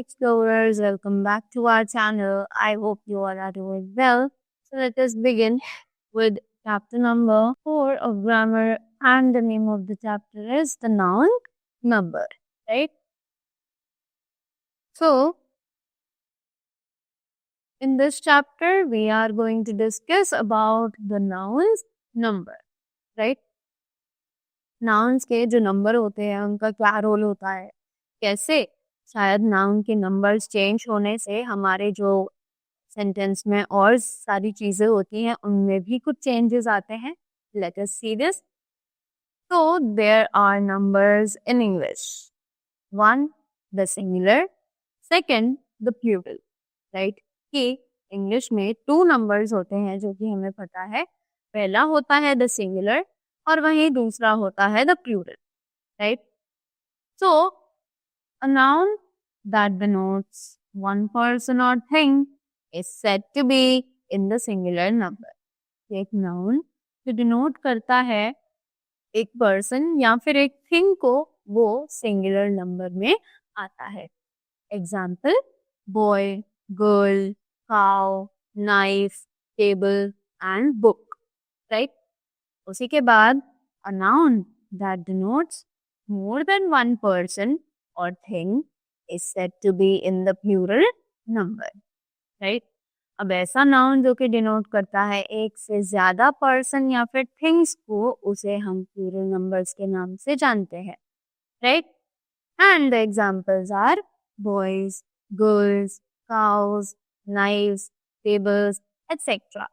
explorers, welcome back to our channel. I hope you all are doing well. So let us begin with chapter number 4 of grammar, and the name of the chapter is the noun number, right? So in this chapter we are going to discuss about the nouns number, right? Nouns के जो number होते हैं उनका क्या role होता है, कैसे शायद नाउन के नंबर्स चेंज होने से हमारे जो सेंटेंस में और सारी चीजें होती हैं उनमें भी कुछ चेंजेस आते हैं. Let us see this. So there are numbers in English. One, the singular. Second, the plural. Right? कि इंग्लिश में 2 नंबर्स होते हैं जो कि हमें पता है. पहला होता है the singular और वहीं दूसरा होता है the plural. Right? So a noun that denotes one person or thing is said to be in the singular number. एक noun जो denote करता है एक person या फिर एक thing को, वो singular number में आता है. Example, boy, girl, cow, knife, table and book. Right? उसी के बाद a noun that denotes more than one person or thing is said to be in the plural number. Right? अब ऐसा नाउन जो कि डिनोट करता है एक से ज्यादा पर्सन या फिर थिंग्स को, उसे हम प्लूरल नंबर्स के नाम से जानते हैं. Right? And the examples are boys, girls, cows, knives, tables etcetera.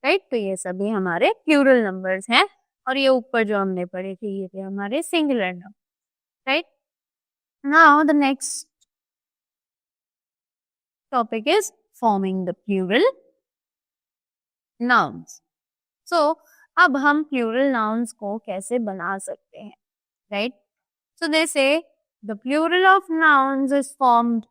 Right? तो ये सभी हमारे प्लूरल नंबर्स हैं और ये ऊपर जो हमने पढ़े थे ये थे हमारे singular number. Right? Now the next topic is forming the plural nouns. So, अब हम plural nouns को कैसे बना सकते हैं, right? So, they say the plural of nouns is formed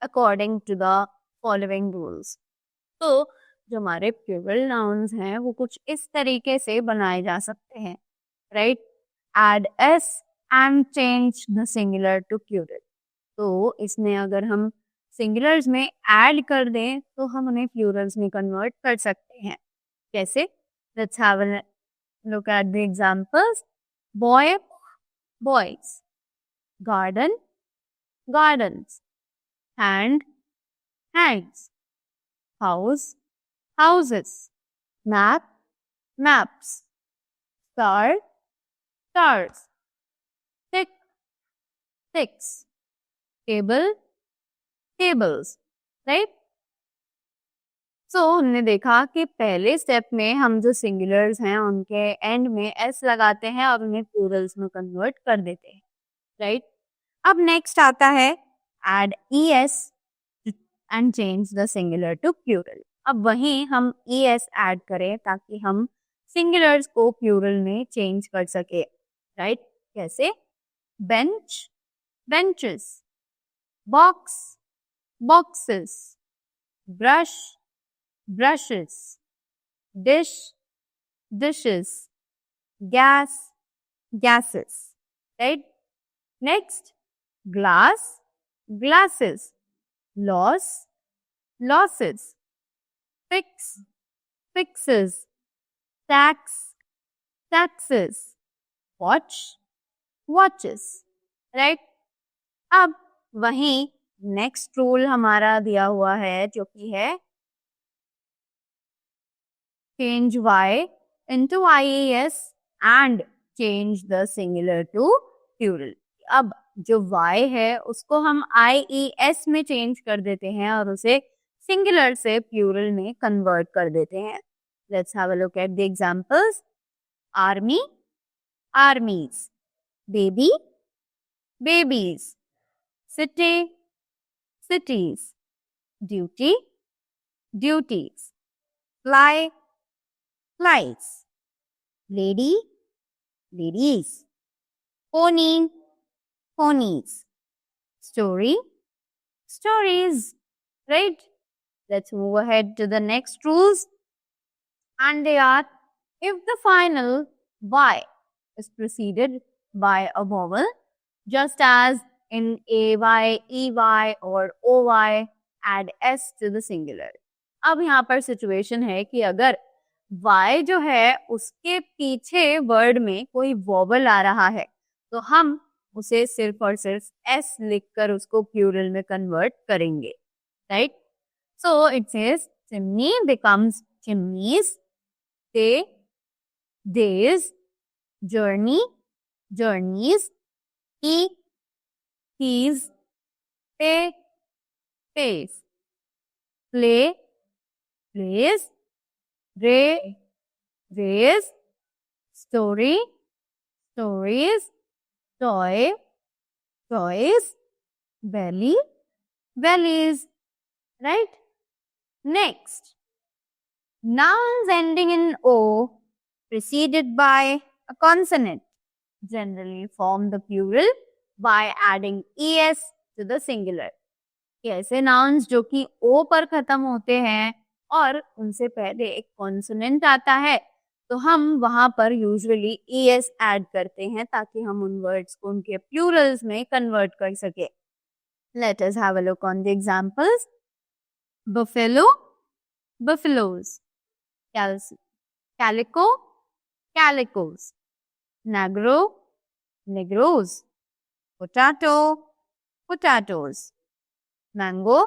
according to the following rules. तो जो हमारे plural nouns हैं वो कुछ इस तरीके से बनाए जा सकते हैं, right? Add s and change the singular to plural. तो इसमें अगर हम सिंगुलर्स में ऐड कर दें तो हम उन्हें प्लूरल्स में कन्वर्ट कर सकते हैं. कैसे? Let's have a look at the examples. Boy, boys. Garden, gardens. Hand, hands. House, houses. Map, maps. Star, stars. Tick, ticks. Table, tables. Right? So हमने देखा कि पहले स्टेप में हम जो सिंगुलर्स हैं उनके एंड में एस लगाते हैं और उन्हें प्लूरल्स में कन्वर्ट कर देते हैं. राइट? अब नेक्स्ट आता है add es and change the singular to plural. अब वहीं हम es ऐड करें ताकि हम सिंगुलर्स को प्लूरल में चेंज कर सके. राइट? कैसे? Bench, benches. Box, boxes. Brush, brushes. Dish, dishes. Gas, gases. Right? Next, glass, glasses. Loss, losses. Fix, fixes. Tax, taxes. Watch, watches. Right? अब वहीं नेक्स्ट रूल हमारा दिया हुआ है जो कि है change y into ies and change the singular to plural. अब जो y है उसको हम ies में चेंज कर देते हैं और उसे सिंगुलर से प्लूरल में कन्वर्ट कर देते हैं. Let's have a look at the examples. Army, आर्मीज. Baby, babies. City, cities. Duty, duties. Fly, flies. Lady, ladies. Pony, ponies. Story, stories. Right? Let's move ahead to the next rules. And they are, if the final y is preceded by a vowel, just as in AY, EY or OY, add S to the singular. अब यहाँ पर situation है कि अगर Y जो है उसके पीछे वर्ड में कोई वॉवल आ रहा है तो हम उसे सिर्फ और सिर्फ S लिखकर उसको प्लूरल में कन्वर्ट करेंगे, right? So it says chimney becomes chimneys, day, days, journey, journeys, he, he's, pay, pays, play, plays, ray, rays, story, stories, toy, toys, belly, bellies, right? Next, nouns ending in O preceded by a consonant generally form the plural by adding es to the singular. कि ऐसे nouns जो कि O पर खत्म होते हैं और उनसे पहले एक consonant आता है तो हम वहां पर यूजुअली es ऐड करते हैं ताकि हम उन वर्ड्स को उनके प्लूरल्स में कन्वर्ट कर सके. Let us have a look on the examples. Buffalo, buffaloes. Calico, calicos. Negro, negros. Potato, potatoes. Mango,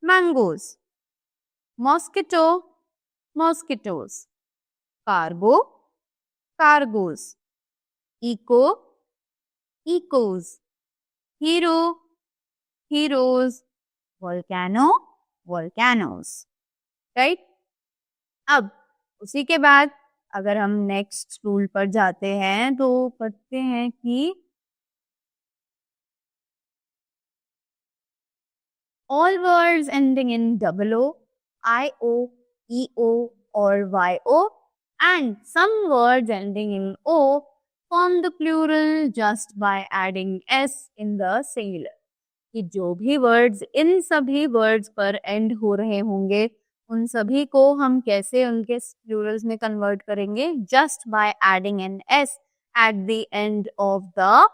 mangoes. Mosquito, mosquitoes. Cargo, cargoes. Eco, ecos. Hero, heroes. Volcano, volcanoes. Right? अब उसी के बाद अगर हम next rule पर जाते हैं तो पढ़ते हैं कि all words ending in double O, IO, EO or YO and some words ending in O form the plural just by adding S in the singular. कि जो भी वर्ड्स इन सभी वर्ड्स पर एंड हो रहे होंगे उन सभी को हम कैसे उनके प्लूरल्स में कन्वर्ट करेंगे? Just by adding N S at the end of the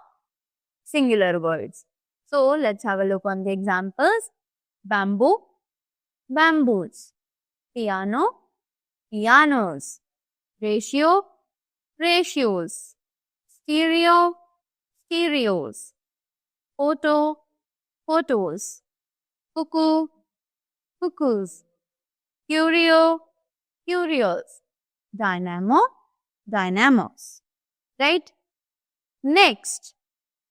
singular words. So let's have a look on the examples. Bamboo, bamboos. Piano, pianos. Ratio, ratios. Stereo, stereos. Photo, photos. Cuckoo, cuckoos. Curio, curios. Dynamo, dynamos. Right? Next,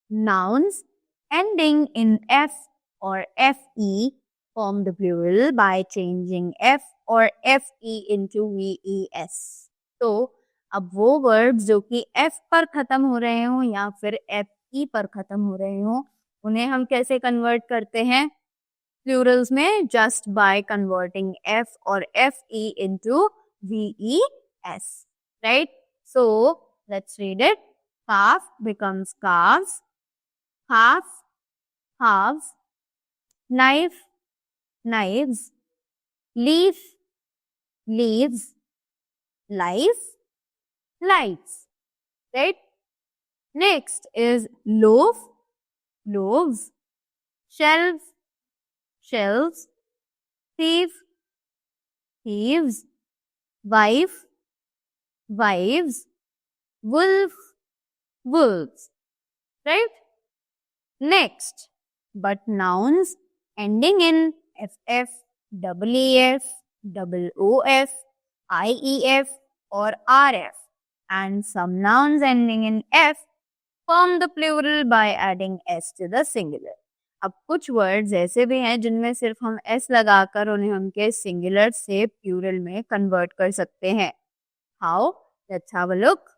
nouns ending in F or FE form the plural by changing F or FE into VES. तो अब वो verbs जो कि F पर खत्म हो रहे हो या फिर FE पर खत्म हो रहे हो उन्हें हम कैसे कन्वर्ट करते हैं प्लूरल्स में? जस्ट बाय कन्वर्टिंग F और FE into VES. Right? So let's read it. calf becomes calves, half, halves, knife, knives, leaf, leaves, life, lights. Right? Next is loaf, loaves, shelf, shelves, thief, thieves, wife, wives, wolf, wolves. Right? Next, but nouns ending in FF, EEF, OOF, IEF or RF and some nouns ending in F form the plural by adding S to the singular. अब कुछ words ऐसे भी हैं जिनमें सिर्फ हम S लगाकर उन्हें उनके सिंगुलर से प्लूरल में कन्वर्ट कर सकते हैं. How? Let's have a look.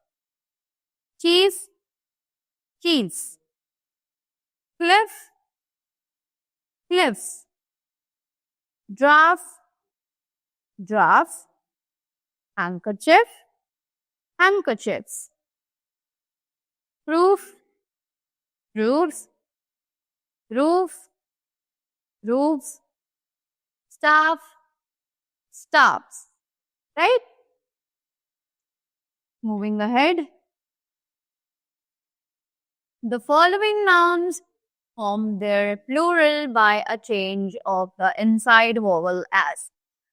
Chief, chiefs. Cliff, cliffs. Draft, drafts. Handkerchief, handkerchiefs. Roof, roofs. Roof, roofs. Staff, staffs. Right? Moving ahead. The following nouns form their plural by a change of the inside vowel as.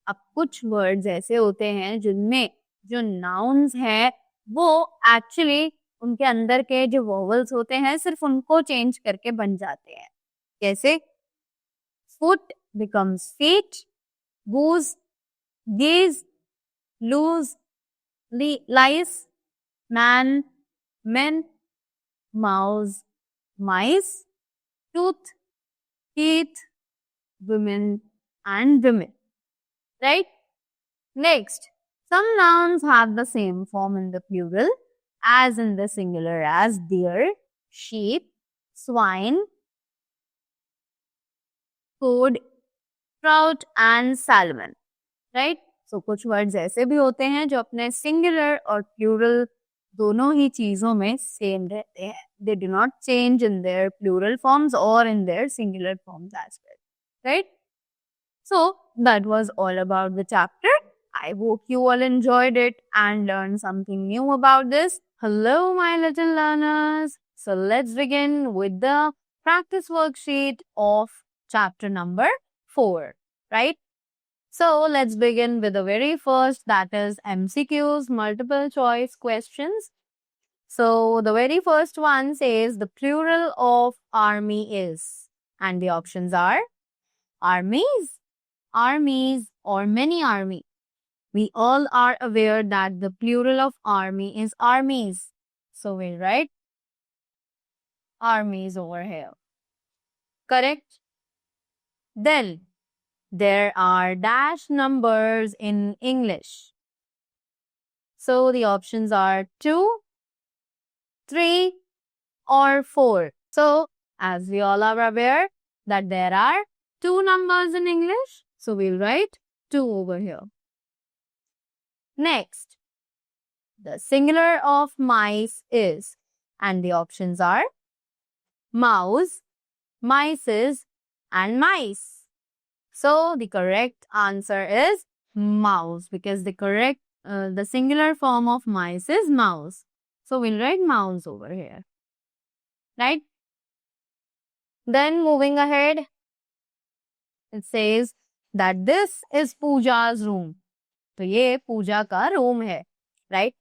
अब कुछ words ऐसे होते हैं जिनमें जो nouns हैं वो actually उनके अंदर के जो vowels होते हैं सिर्फ उनको change करके बन जाते हैं. कैसे? Foot becomes feet, goose, geese, lose, lice, man, men, mouse, mice, tooth, teeth, women, and women. Right? Next, some nouns have the same form in the plural as in the singular as deer, sheep, swine, cod, trout, and salmon. Right? So, कुछ words ऐसे भी होते हैं जो अपने singular और plural दोनों ही चीजों में same रहते हैं. They do not change in their plural forms or in their singular forms as well. Right? So, that was all about the chapter. I hope you all enjoyed it and learned something new about this. Hello, my little learners. So, let's begin with the practice worksheet of chapter number 4, right? So, let's begin with the very first, that is MCQs, multiple choice questions. So, the very first one says the plural of army is, and the options are armies, armies, or many army. We all are aware that the plural of army is armies. So we'll write armies over here. Correct? Then there are dash numbers in English. So the options are 2, 3, or 4. So as we all are aware that there are 2 numbers in English. So we'll write 2 over here. Next, the singular of mice is, and the options are mouse, mices, and mice. So the correct answer is mouse because the singular form of mice is mouse. So we'll write mouse over here. Right? Then moving ahead, it says that this is Pooja's room. तो ये पूजा का room है, right?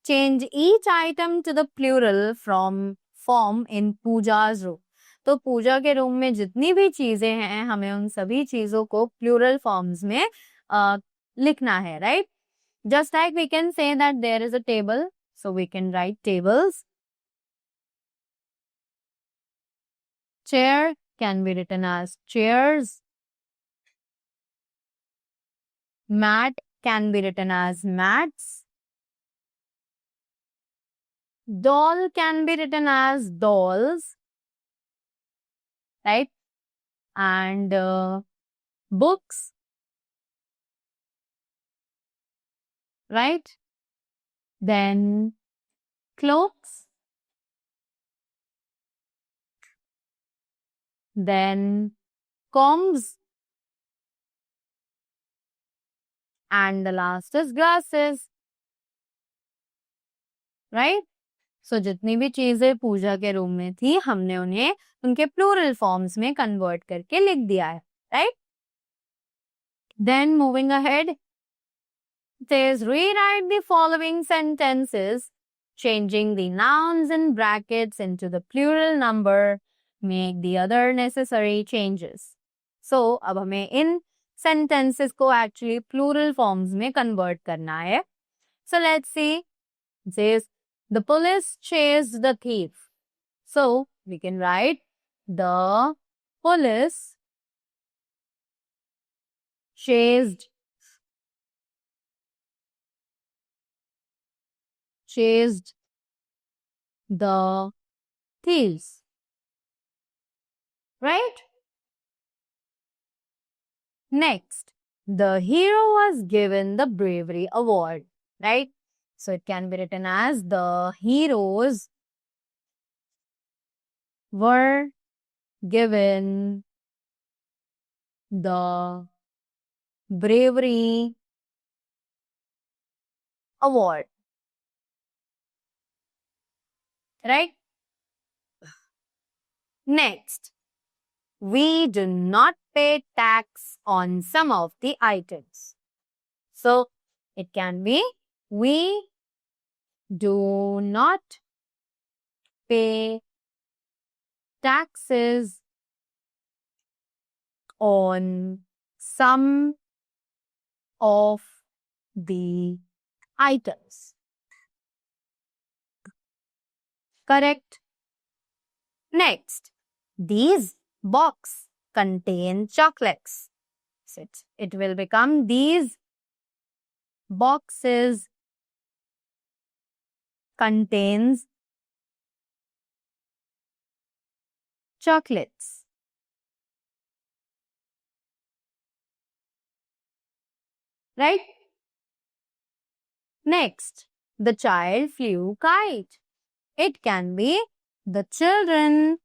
Change each item to the plural from form in Pooja's room. तो पूजा के room में जितनी भी चीजें हैं हमें उन सभी चीजों को plural forms में लिखना है, right? Just like we can say that there is a table, so we can write tables. Chair can be written as chairs. Mat can be written as mats. Doll can be written as dolls, right? And books, right? Then cloaks, then combs, and the last is glasses, right? So जितनी भी चीजें पूजा के room में थी हमने उन्हें उनके plural forms में कन्वर्ट करके लिख दिया है, right? Then moving ahead, it says rewrite the following sentences, changing the nouns in brackets into the plural number, make the other necessary changes. So अब हमें इन sentences को actually plural forms में convert करना है. So let's see. It says the police chased the thief. So we can write the police chased the thieves. Right? Next, the hero was given the bravery award. Right? So it can be written as the heroes were given the bravery award. Right? Next, we do not pay tax on some of the items. So, it can be we do not pay taxes on some of the items. Correct. Next, these box contain chocolates. So it will become these boxes contains chocolates. Right? Next, the child flew kite. It can be the children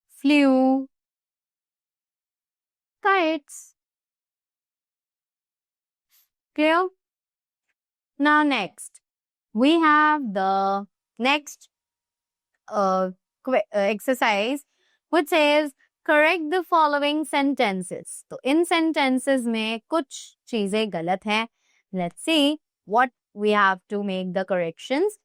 flew kites. Clear? Now next, we have the next exercise which says correct the following sentences. तो इन sentences में कुछ चीजें गलत हैं. Let's see what we have to make the corrections.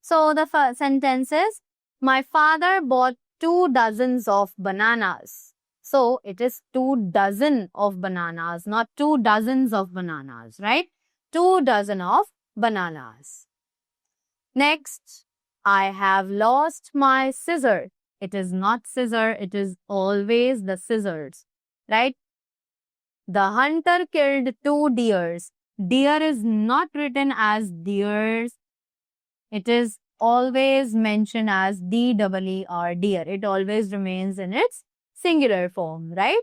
So the first sentence is, my father bought 2 dozens of bananas. So it is 2 dozen of bananas, not 2 dozens of bananas, right? 2 dozen of bananas. Next, I have lost my scissor. It is not scissor, it is always the scissors, right? The hunter killed 2 deers. Deer is not written as deers. It is always mentioned as D-E-E-R, deer. It always remains in its singular form, right?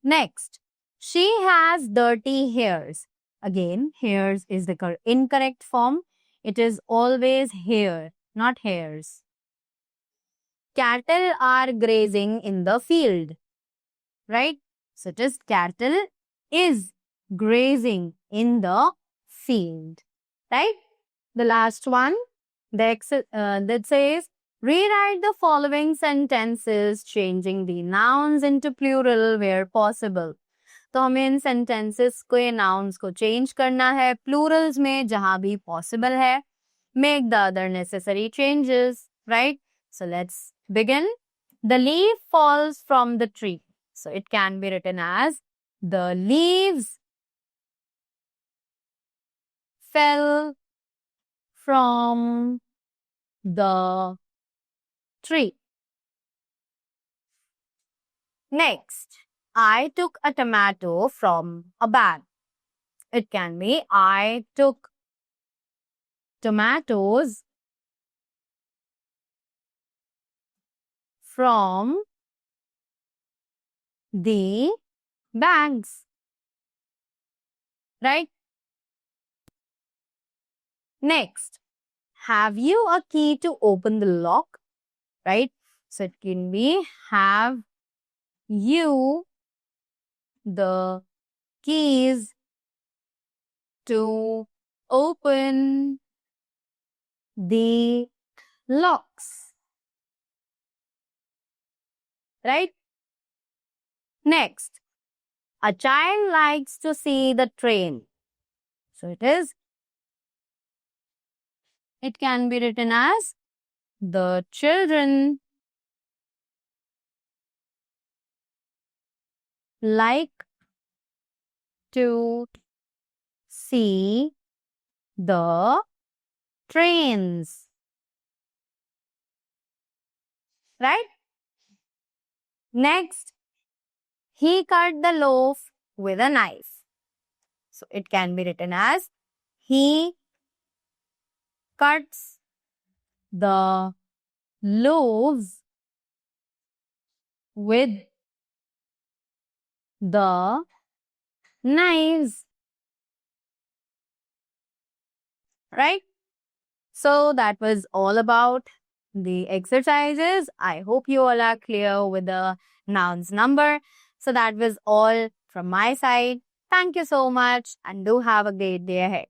Next, she has dirty hairs. Again, hairs is the incorrect form. It is always hair, not hairs. Cattle are grazing in the field, right? So it is cattle is grazing in the field, right? The last one, that says, rewrite the following sentences changing the nouns into plural where possible. तो हमें इन sentences के nouns को change करना है plurals में जहाँ भी possible है. Make the other necessary changes, right? So let's begin. The leaf falls from the tree. So it can be written as the leaves fell from the tree. Next, I took a tomato from a bag. It can be I took tomatoes from the bags, right? Next, have you a key to open the lock? Right? So it can be have you the keys to open the locks. Right? Next, a child likes to see the train. So it can be written as the children like to see the trains. Right? Next, he cut the loaf with a knife. So it can be written as he cuts the loaves with the knives. Right? So that was all about the exercises. I hope you all are clear with the nouns number. So that was all from my side. Thank you so much and do have a great day ahead.